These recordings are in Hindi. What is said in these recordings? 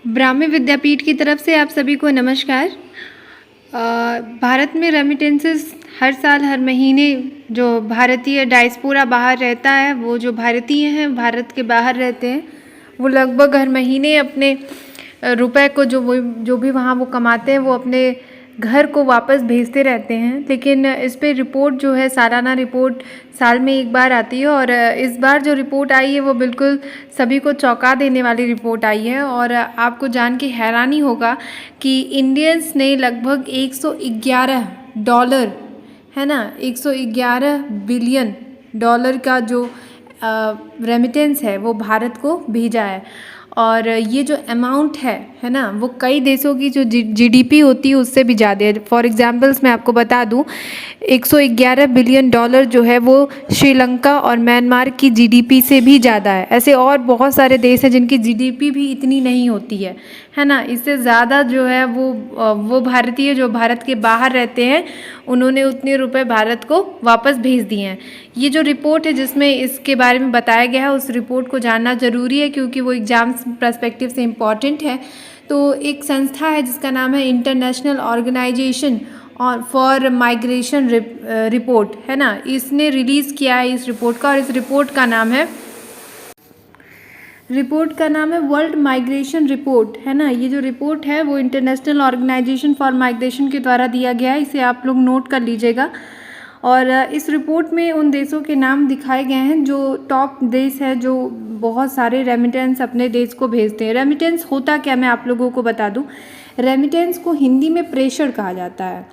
ब्राह्मी विद्यापीठ की तरफ से आप सभी को नमस्कार। भारत में रेमिटेंसेस हर साल हर महीने जो भारतीय डायस्पोरा बाहर रहता है, वो जो भारतीय हैं भारत के बाहर रहते हैं, वो लगभग हर महीने अपने रुपए को जो भी वहाँ वो कमाते हैं वो अपने घर को वापस भेजते रहते हैं। लेकिन इस पे रिपोर्ट जो है, सालाना रिपोर्ट साल में एक बार आती है, और इस बार जो रिपोर्ट आई है वो बिल्कुल सभी को चौंका देने वाली रिपोर्ट आई है। और आपको जान के हैरानी होगा कि इंडियंस ने लगभग 111 डॉलर, है ना, 111 बिलियन डॉलर का जो रेमिटेंस है वो भारत को भेजा है। और ये जो अमाउंट है ना, वो कई देशों की जो जीडीपी होती है उससे भी ज़्यादा है। फॉर एग्जांपल्स मैं आपको बता दूं, 111 बिलियन डॉलर जो है वो श्रीलंका और म्यांमार की जीडीपी से भी ज़्यादा है। ऐसे और बहुत सारे देश हैं जिनकी जीडीपी भी इतनी नहीं होती है ना। इससे ज़्यादा जो है वो भारतीय जो भारत के बाहर रहते हैं उन्होंने उतने रुपए भारत को वापस भेज दिए हैं। ये जो रिपोर्ट है जिसमें इसके बारे में बताया गया है, उस रिपोर्ट को जानना ज़रूरी है क्योंकि वो एग्ज़ाम्स पर्सपेक्टिव से इम्पॉर्टेंट है। तो एक संस्था है जिसका नाम है international organization for migration report, है ना, इसने रिलीज़ किया है इस रिपोर्ट का। और इस रिपोर्ट का नाम है वर्ल्ड माइग्रेशन रिपोर्ट, है ना। ये जो रिपोर्ट है वो इंटरनेशनल ऑर्गेनाइजेशन फॉर माइग्रेशन के द्वारा दिया गया है, इसे आप लोग नोट कर लीजिएगा। और इस रिपोर्ट में उन देशों के नाम दिखाए गए हैं जो टॉप देश है जो बहुत सारे रेमिटेंस अपने देश को भेजते हैं। रेमिटेंस होता क्या, मैं आप लोगों को बता दूं। रेमिटेंस को हिंदी में प्रेषण कहा जाता है।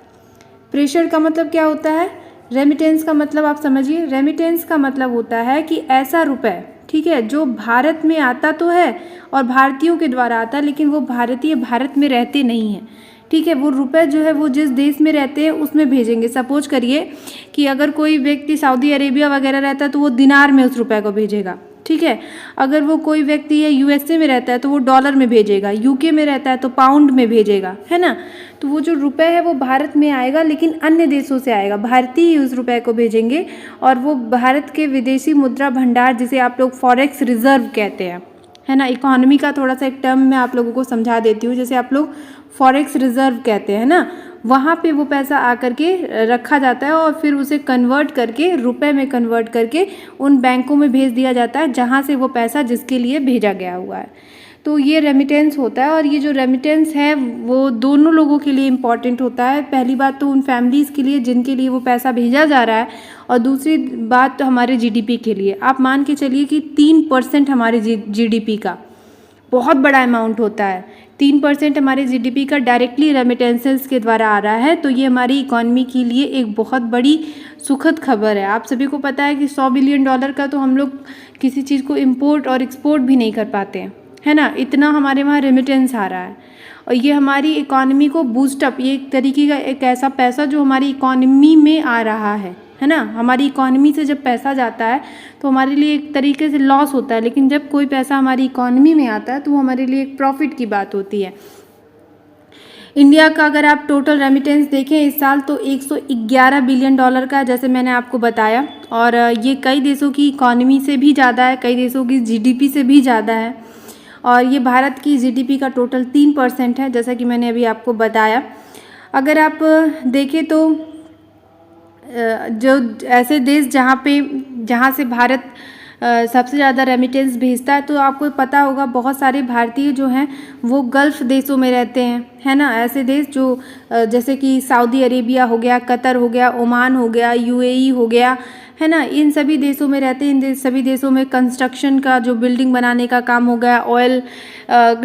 प्रेषण का मतलब क्या होता है, रेमिटेंस का मतलब आप समझिए। रेमिटेंस का मतलब होता है कि ऐसा रुपए, ठीक है, जो भारत में आता तो है और भारतीयों के द्वारा आता है, लेकिन वो भारतीय भारत में रहते नहीं हैं, ठीक है। वो रुपए जो है वो जिस देश में रहते हैं उसमें भेजेंगे। सपोज करिए कि अगर कोई व्यक्ति सऊदी अरेबिया वगैरह रहता है तो वो दिनार में उस रुपए को भेजेगा, ठीक है। अगर वो कोई व्यक्ति है यूएसए में रहता है तो वो डॉलर में भेजेगा, यूके में रहता है तो पाउंड में भेजेगा, है ना। तो वो जो रुपए है वो भारत में आएगा लेकिन अन्य देशों से आएगा, भारतीय ही उस रुपए को भेजेंगे। और वो भारत के विदेशी मुद्रा भंडार, जिसे आप लोग फॉरेक्स रिजर्व कहते हैं, है ना। इकोनॉमी का थोड़ा सा एक टर्म मैं आप लोगों को समझा देती हूँ। जैसे आप लोग फॉरेक्स रिजर्व कहते हैं ना, वहाँ पे वो पैसा आकर के रखा जाता है और फिर उसे कन्वर्ट करके रुपए में कन्वर्ट करके उन बैंकों में भेज दिया जाता है जहाँ से वो पैसा जिसके लिए भेजा गया हुआ है। तो ये रेमिटेंस होता है। और ये जो रेमिटेंस है वो दोनों लोगों के लिए इम्पॉर्टेंट होता है। पहली बात तो उन फैमिलीज़ के लिए जिनके लिए वो पैसा भेजा जा रहा है, और दूसरी बात तो हमारे जीडीपी के लिए। आप मान के चलिए कि 3% हमारे जीडीपी का बहुत बड़ा अमाउंट होता है। 3% हमारे जीडीपी का डायरेक्टली रेमिटेंसेस के द्वारा आ रहा है। तो ये हमारी इकॉनमी के लिए एक बहुत बड़ी सुखद खबर है। आप सभी को पता है कि 100 बिलियन डॉलर का तो हम लोग किसी चीज़ को इम्पोर्ट और एक्सपोर्ट भी नहीं कर पाते हैं, है ना। इतना हमारे वहाँ रेमिटेंस आ रहा है और ये हमारी इकॉनमी को बूस्टअप, ये एक तरीके का एक ऐसा पैसा जो हमारी इकॉनमी में आ रहा है ना। हमारी इकॉनमी से जब पैसा जाता है तो हमारे लिए एक तरीके से लॉस होता है, लेकिन जब कोई पैसा हमारी इकॉनमी में आता है तो वो हमारे लिए एक प्रॉफिट की बात होती है। इंडिया का अगर आप टोटल रेमिटेंस देखें इस साल तो 111 बिलियन डॉलर का, जैसे मैंने आपको बताया। और ये कई देशों की इकॉनमी से भी ज़्यादा है, कई देशों की जीडीपी से भी ज़्यादा है। और ये भारत की जीडीपी का टोटल 3% है, जैसा कि मैंने अभी आपको बताया। अगर आप देखें तो जो ऐसे देश जहाँ से भारत सबसे ज़्यादा रेमिटेंस भेजता है, तो आपको पता होगा बहुत सारे भारतीय जो हैं वो गल्फ़ देशों में रहते हैं, है ना। ऐसे देश जो जैसे कि सऊदी अरेबिया हो गया, कतर हो गया, ओमान हो गया, यूएई हो गया, है ना। इन सभी देशों में रहते हैं। इन सभी देशों में कंस्ट्रक्शन का, जो बिल्डिंग बनाने का काम हो गया, ऑयल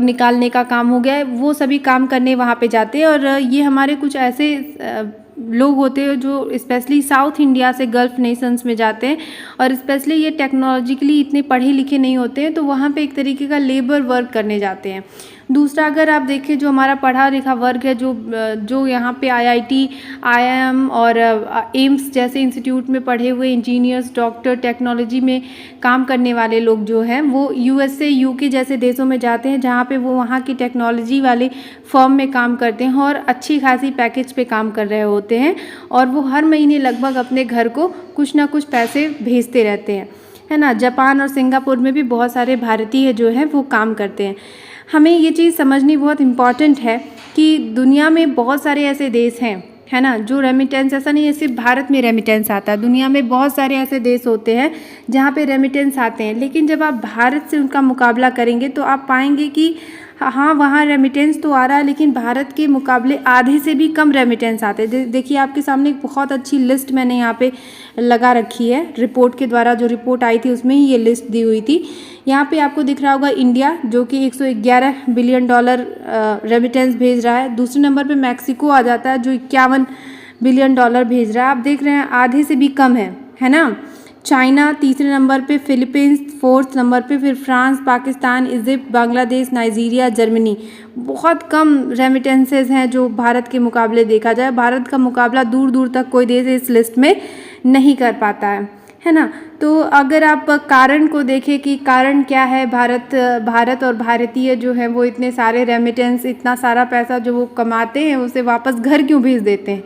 निकालने का काम हो गया, वो सभी काम करने वहाँ पे जाते हैं। और ये हमारे कुछ ऐसे लोग होते हैं जो स्पेशली साउथ इंडिया से गल्फ़ नेशंस में जाते हैं, और स्पेशली ये टेक्नोलॉजिकली इतने पढ़े लिखे नहीं होते हैं, तो वहाँ पे एक तरीके का लेबर वर्क करने जाते हैं। दूसरा, अगर आप देखें जो हमारा पढ़ा लिखा वर्ग है, जो यहाँ पे आईआईटी, आईआईएम और एम्स जैसे इंस्टीट्यूट में पढ़े हुए इंजीनियर्स, डॉक्टर, टेक्नोलॉजी में काम करने वाले लोग जो हैं वो यूएसए, यूके जैसे देशों में जाते हैं जहाँ पे वो वहाँ की टेक्नोलॉजी वाले फर्म में काम करते हैं और अच्छी खासी पैकेज पे काम कर रहे होते हैं। और वो हर महीने लगभग अपने घर को कुछ ना कुछ पैसे भेजते रहते हैं, है ना। जापान और सिंगापुर में भी बहुत सारे भारतीय जो हैं वो काम करते हैं। हमें ये चीज़ समझनी बहुत इम्पॉर्टेंट है कि दुनिया में बहुत सारे ऐसे देश हैं, है ना, जो रेमिटेंस, ऐसा नहीं है सिर्फ भारत में रेमिटेंस आता है, दुनिया में बहुत सारे ऐसे देश होते हैं जहाँ पे रेमिटेंस आते हैं। लेकिन जब आप भारत से उनका मुकाबला करेंगे तो आप पाएंगे कि हाँ, वहाँ रेमिटेंस तो आ रहा है, लेकिन भारत के मुकाबले आधे से भी कम रेमिटेंस आते हैं। देखिए आपके सामने एक बहुत अच्छी लिस्ट मैंने यहाँ पे लगा रखी है, रिपोर्ट के द्वारा जो रिपोर्ट आई थी उसमें ही ये लिस्ट दी हुई थी। यहाँ पे आपको दिख रहा होगा इंडिया, जो कि 111 बिलियन डॉलर रेमिटेंस भेज रहा है। दूसरे नंबर पे मैक्सिको आ जाता है, जो 51 बिलियन डॉलर भेज रहा है। आप देख रहे हैं आधे से भी कम है ना। चाइना तीसरे नंबर पे, फिलीपींस फोर्थ नंबर पे, फिर France, Pakistan, Egypt, Bangladesh, Nigeria, Germany. बहुत कम रेमिटेंसेज हैं जो भारत के मुकाबले देखा जाए। भारत का मुकाबला दूर दूर तक कोई देश इस लिस्ट में नहीं कर पाता है ना। तो अगर आप कारण को देखें कि कारण क्या है, भारत और भारतीय जो है वो इतने सारे रेमिटेंस, इतना सारा पैसा जो वो कमाते हैं उसे वापस घर क्यों भेज देते हैं,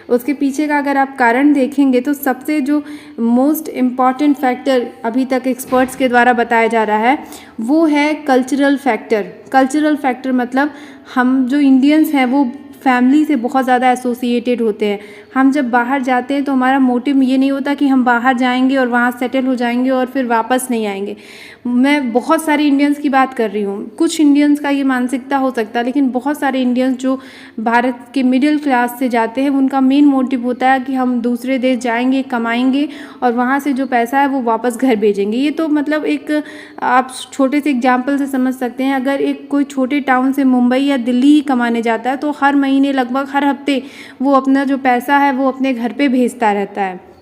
उसके पीछे का अगर आप कारण देखेंगे तो सबसे जो मोस्ट इम्पॉर्टेंट फैक्टर अभी तक एक्सपर्ट्स के द्वारा बताया जा रहा है वो है कल्चरल फैक्टर। कल्चरल फैक्टर मतलब हम जो इंडियंस हैं वो फैमिली से बहुत ज़्यादा एसोसिएटेड होते हैं। हम जब बाहर जाते हैं तो हमारा मोटिव ये नहीं होता कि हम बाहर जाएंगे और वहाँ सेटल हो जाएंगे और फिर वापस नहीं आएंगे। मैं बहुत सारे इंडियंस की बात कर रही हूँ, कुछ इंडियंस का ये मानसिकता हो सकता है, लेकिन बहुत सारे इंडियंस जो भारत के मिडिल क्लास से जाते हैं उनका मेन मोटिव होता है कि हम दूसरे देश जाएंगे, कमाएंगे और वहाँ से जो पैसा है वो वापस घर भेजेंगे। ये तो मतलब एक आप छोटे से एग्जाम्पल से समझ सकते हैं। अगर एक कोई छोटे टाउन से मुंबई या दिल्ली ही कमाने जाता है तो हर महीने लगभग हर हफ्ते वो अपना जो पैसा है वो अपने घर पे भेजता रहता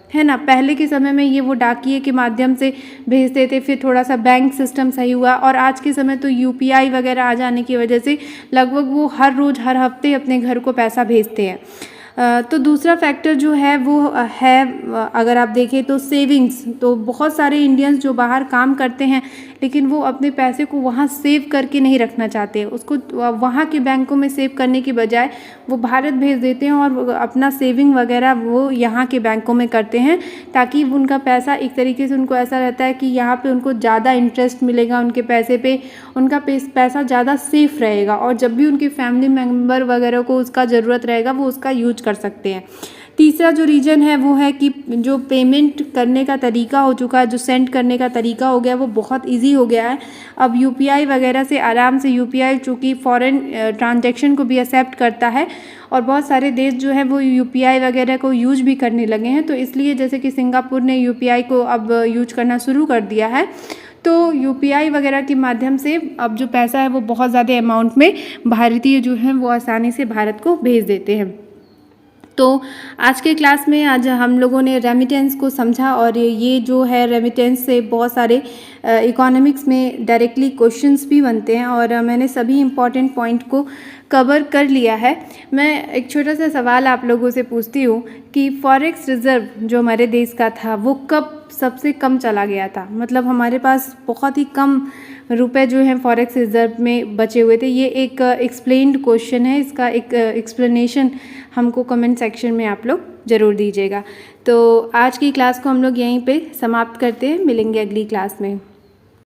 है ना। पहले के समय में ये वो डाकिए के माध्यम से भेजते थे, फिर थोड़ा सा बैंक सिस्टम सही हुआ और आज के समय तो यूपीआई वगैरह आ जाने की वजह से लगभग वो हर रोज़ हर हफ्ते अपने घर को पैसा भेजते हैं। तो दूसरा फैक्टर जो है वो है, अगर आप देखें तो सेविंग्स। तो बहुत सारे इंडियंस जो बाहर काम करते हैं लेकिन वो अपने पैसे को वहाँ सेव करके नहीं रखना चाहते, उसको वहाँ के बैंकों में सेव करने की बजाय वो भारत भेज देते हैं और अपना सेविंग वगैरह वो यहाँ के बैंकों में करते हैं, ताकि उनका पैसा एक तरीके से उनको ऐसा रहता है कि यहाँ पे उनको ज़्यादा इंटरेस्ट मिलेगा उनके पैसे पे, उनका पैसा ज़्यादा सेफ रहेगा और जब भी उनके फैमिली मेम्बर वगैरह को उसका ज़रूरत रहेगा वो उसका यूज कर सकते हैं। तीसरा जो रीज़न है वो है कि जो पेमेंट करने का तरीका हो चुका है, जो सेंड करने का तरीका हो गया है वो बहुत इजी हो गया है। अब यूपीआई वगैरह से आराम से, यूपीआई चूँकि फॉरेन ट्रांजैक्शन को भी एक्सेप्ट करता है और बहुत सारे देश जो है वो यूपीआई वगैरह को यूज भी करने लगे हैं। तो इसलिए जैसे कि सिंगापुर ने यूपीआई को अब यूज करना शुरू कर दिया है, तो यूपीआई वगैरह के माध्यम से अब जो पैसा है वो बहुत ज़्यादा अमाउंट में भारतीय जो हैं वो आसानी से भारत को भेज देते हैं। तो आज के क्लास में आज हम लोगों ने रेमिटेंस को समझा और ये जो है रेमिटेंस से बहुत सारे इकोनॉमिक्स में डायरेक्टली क्वेश्चंस भी बनते हैं और मैंने सभी इम्पॉर्टेंट पॉइंट को कवर कर लिया है। मैं एक छोटा सा सवाल आप लोगों से पूछती हूँ कि फॉरेक्स रिज़र्व जो हमारे देश का था वो कब सबसे कम चला गया था, मतलब हमारे पास बहुत ही कम रुपए जो हैं फॉरेक्स रिज़र्व में बचे हुए थे। ये एक एक्सप्लेन्ड क्वेश्चन है, इसका एक एक्सप्लेनेशन हमको कमेंट सेक्शन में आप लोग ज़रूर दीजिएगा। तो आज की क्लास को हम लोग यहीं पे समाप्त करते हैं, मिलेंगे अगली क्लास में।